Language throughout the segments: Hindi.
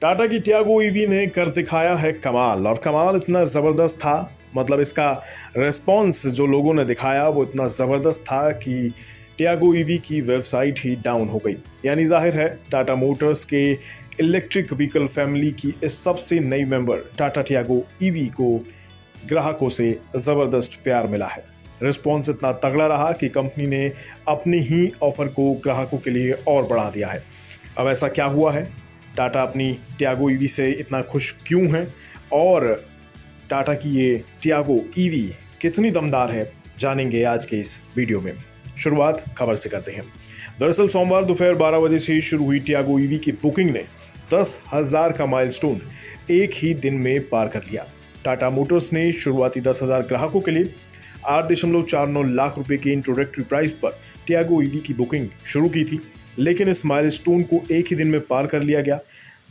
टाटा की टियागो ईवी ने कर दिखाया है कमाल, और कमाल इतना ज़बरदस्त था, मतलब इसका रिस्पॉन्स जो लोगों ने दिखाया वो इतना ज़बरदस्त था कि टियागो ईवी की वेबसाइट ही डाउन हो गई। यानी जाहिर है टाटा मोटर्स के इलेक्ट्रिक व्हीकल फैमिली की इस सबसे नई मेंबर टाटा टियागो ईवी को ग्राहकों से ज़बरदस्त प्यार मिला है। रिस्पॉन्स इतना तगड़ा रहा कि कंपनी ने अपने ही ऑफर को ग्राहकों के लिए और बढ़ा दिया है। अब ऐसा क्या हुआ है, टाटा अपनी टियागो ईवी से इतना खुश क्यों है, और टाटा की ये टियागो ईवी कितनी दमदार है, जानेंगे आज के इस वीडियो में। शुरुआत खबर से करते हैं। दरअसल सोमवार दोपहर 12 बजे से शुरू हुई टियागो ईवी की बुकिंग ने 10,000 का माइलस्टोन एक ही दिन में पार कर लिया। टाटा मोटर्स ने शुरुआती 10,000 ग्राहकों के लिए 8.49 लाख रुपए के इंट्रोडक्टरी प्राइस पर टियागो ईवी की बुकिंग शुरू की थी, लेकिन इस माइलस्टोन को एक ही दिन में पार कर लिया गया,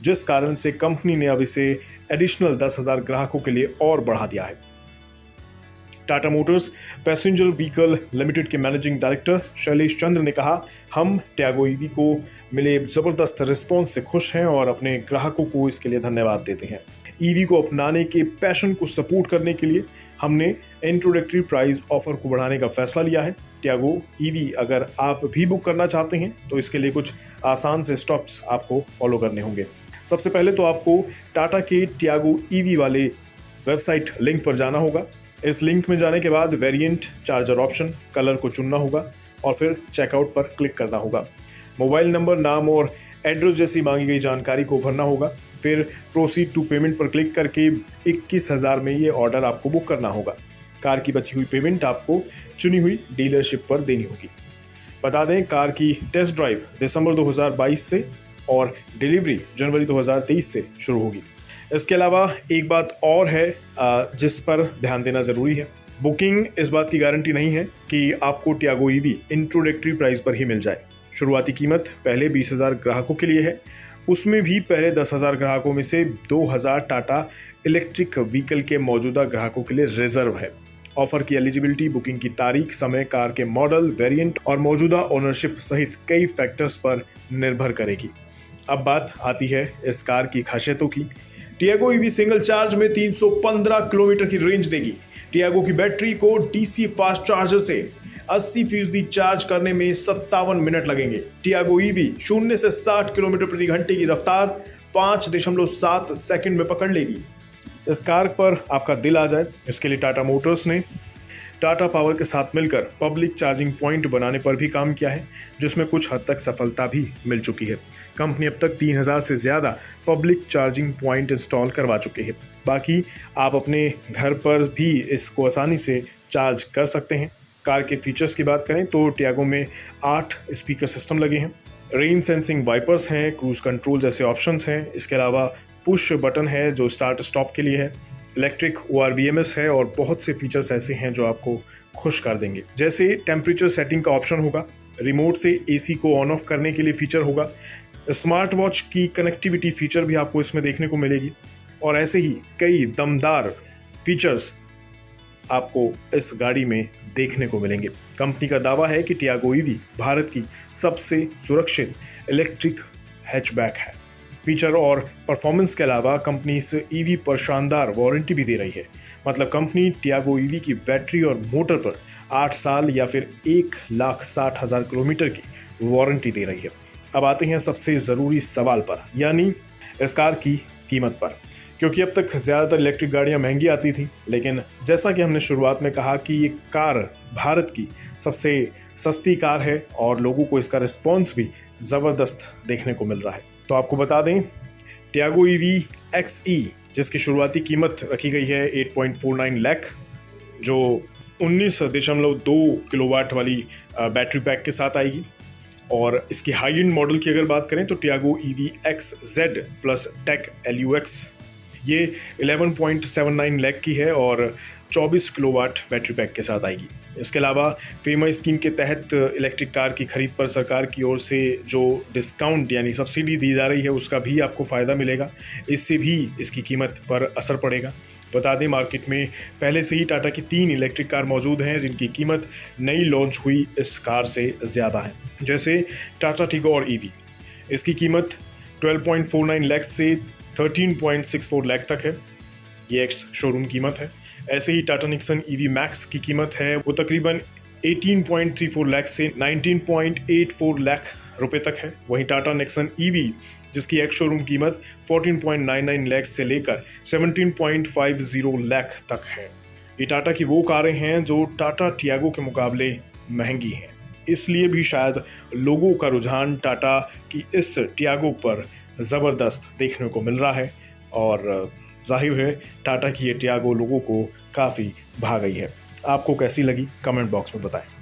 जिस कारण से कंपनी ने अब इसे एडिशनल 10,000 ग्राहकों के लिए और बढ़ा दिया है। Tata Motors passenger vehicle limited के मैनेजिंग डायरेक्टर शैलेश चंद्र ने कहा, हम टियागो ईवी को मिले जबरदस्त रिस्पॉन्स से खुश हैं और अपने ग्राहकों को इसके लिए धन्यवाद देते हैं। ईवी को अपनाने के पैशन को सपोर्ट करने के लिए हमने इंट्रोडक्टरी प्राइस ऑफर को बढ़ाने का फैसला लिया है। टियागो ईवी अगर आप भी बुक करना चाहते हैं तो इसके लिए कुछ आसान से स्टेप्स आपको फॉलो करने होंगे। सबसे पहले तो आपको टाटा के टियागो ईवी वाले वेबसाइट लिंक पर जाना होगा। इस लिंक में जाने के बाद वेरिएंट, चार्जर ऑप्शन, कलर को चुनना होगा और फिर चेकआउट पर क्लिक करना होगा। मोबाइल नंबर, नाम और एड्रेस जैसी मांगी गई जानकारी को भरना होगा। फिर प्रोसीड टू पेमेंट पर क्लिक करके 21,000 में ये ऑर्डर आपको बुक करना होगा। कार की बची हुई पेमेंट आपको चुनी हुई डीलरशिप पर देनी होगी। बता दें, कार की टेस्ट ड्राइव दिसंबर 2022 से और डिलीवरी जनवरी 2023 से शुरू होगी। इसके अलावा एक बात और है जिस पर ध्यान देना ज़रूरी है। बुकिंग इस बात की गारंटी नहीं है कि आपको टियागो ईवी इंट्रोडक्टरी प्राइस पर ही मिल जाए। शुरुआती कीमत पहले 20,000 ग्राहकों के लिए है, उसमें भी पहले 10,000 ग्राहकों में से 2,000 टाटा इलेक्ट्रिक व्हीकल के मौजूदा ग्राहकों के लिए रिजर्व है। ऑफर की एलिजिबिलिटी बुकिंग की तारीख, समय, कार के मॉडल, वेरिएंट और मौजूदा ओनरशिप सहित कई फैक्टर्स पर निर्भर करेगी। अब बात आती है इस कार की खासियतों की। टियागो ईवी सिंगल चार्ज में 315 किलोमीटर की रेंज देगी। टियागो की बैटरी को डीसी फास्ट चार्जर से 80% चार्ज करने में 57 मिनट लगेंगे। टियागो ईवी 0 से 60 किलोमीटर प्रति घंटे की रफ्तार 5.7 सेकंड में पकड़ लेगी। इस कार पर आपका दिल आ जाए, इसके लिए टाटा मोटर्स ने टाटा पावर के साथ मिलकर पब्लिक चार्जिंग पॉइंट बनाने पर भी काम किया है, जिसमें कुछ हद तक सफलता भी मिल चुकी है। कंपनी अब तक 3,000 से ज़्यादा पब्लिक चार्जिंग पॉइंट इंस्टॉल करवा चुके हैं। बाकी आप अपने घर पर भी इसको आसानी से चार्ज कर सकते हैं। कार के फीचर्स की बात करें तो टियागो में 8 स्पीकर सिस्टम लगे हैं, रेन सेंसिंग वाइपर्स हैं, क्रूज कंट्रोल जैसे ऑप्शंस हैं। इसके अलावा पुश बटन है जो स्टार्ट स्टॉप के लिए है, इलेक्ट्रिक ORVMS है और बहुत से फीचर्स ऐसे हैं जो आपको खुश कर देंगे। जैसे टेम्परेचर सेटिंग का ऑप्शन होगा, रिमोट से AC को ऑन ऑफ करने के लिए फीचर होगा, स्मार्ट वॉच की कनेक्टिविटी फीचर भी आपको इसमें देखने को मिलेगी, और ऐसे ही कई दमदार फीचर्स आपको इस गाड़ी में देखने को मिलेंगे। कंपनी का दावा है कि टियागो ईवी भारत की सबसे सुरक्षित इलेक्ट्रिक हैचबैक है। फीचर और परफॉर्मेंस के अलावा कंपनी इस ईवी पर शानदार वारंटी भी दे रही है। मतलब कंपनी टियागो ईवी की बैटरी और मोटर पर 8 साल या फिर 1,60,000 किलोमीटर की वारंटी दे रही है। अब आते हैं सबसे ज़रूरी सवाल पर, यानी इस कार की कीमत पर। क्योंकि अब तक ज़्यादातर इलेक्ट्रिक गाड़ियां महंगी आती थी, लेकिन जैसा कि हमने शुरुआत में कहा कि ये कार भारत की सबसे सस्ती कार है और लोगों को इसका रिस्पॉन्स भी ज़बरदस्त देखने को मिल रहा है। तो आपको बता दें, टियागो ईवी XE जिसकी शुरुआती कीमत रखी गई है 8.49 लाख, जो 19.2 किलोवाट वाली बैटरी पैक के साथ आएगी। और इसकी हाई एंड मॉडल की अगर बात करें तो Tiago EV XZ plus tech LUX ये 11.79 लाख की है और 24 किलोवाट बैटरी पैक के साथ आएगी। इसके अलावा फेमा स्कीम के तहत इलेक्ट्रिक कार की खरीद पर सरकार की ओर से जो डिस्काउंट यानी सब्सिडी दी जा रही है उसका भी आपको फ़ायदा मिलेगा, इससे भी इसकी कीमत पर असर पड़ेगा। बता दें, मार्केट में पहले से ही टाटा की 3 इलेक्ट्रिक कार मौजूद हैं जिनकी कीमत नई लॉन्च हुई इस कार से ज़्यादा है। जैसे टाटा टिगोर ईवी, इसकी कीमत 12.49 लाख से 13.64 लाख तक है, ये एक्स शोरूम कीमत है। ऐसे ही टाटा निक्सन ईवी मैक्स की कीमत है वो तकरीबन 18.34 लाख से 19.84 लाख रुपए तक है। वहीं टाटा निक्सन ईवी जिसकी एक्स शोरूम कीमत 14.99 लाख से लेकर 17.50 लाख तक है। ये टाटा की वो कारें हैं जो टाटा टियागो के मुकाबले महंगी हैं, इसलिए भी शायद लोगों का रुझान टाटा की इस टियागो पर ज़बरदस्त देखने को मिल रहा है और जाहिर है टाटा की ये टियागो लोगों को काफ़ी भा गई है। आपको कैसी लगी कमेंट बॉक्स में बताएं।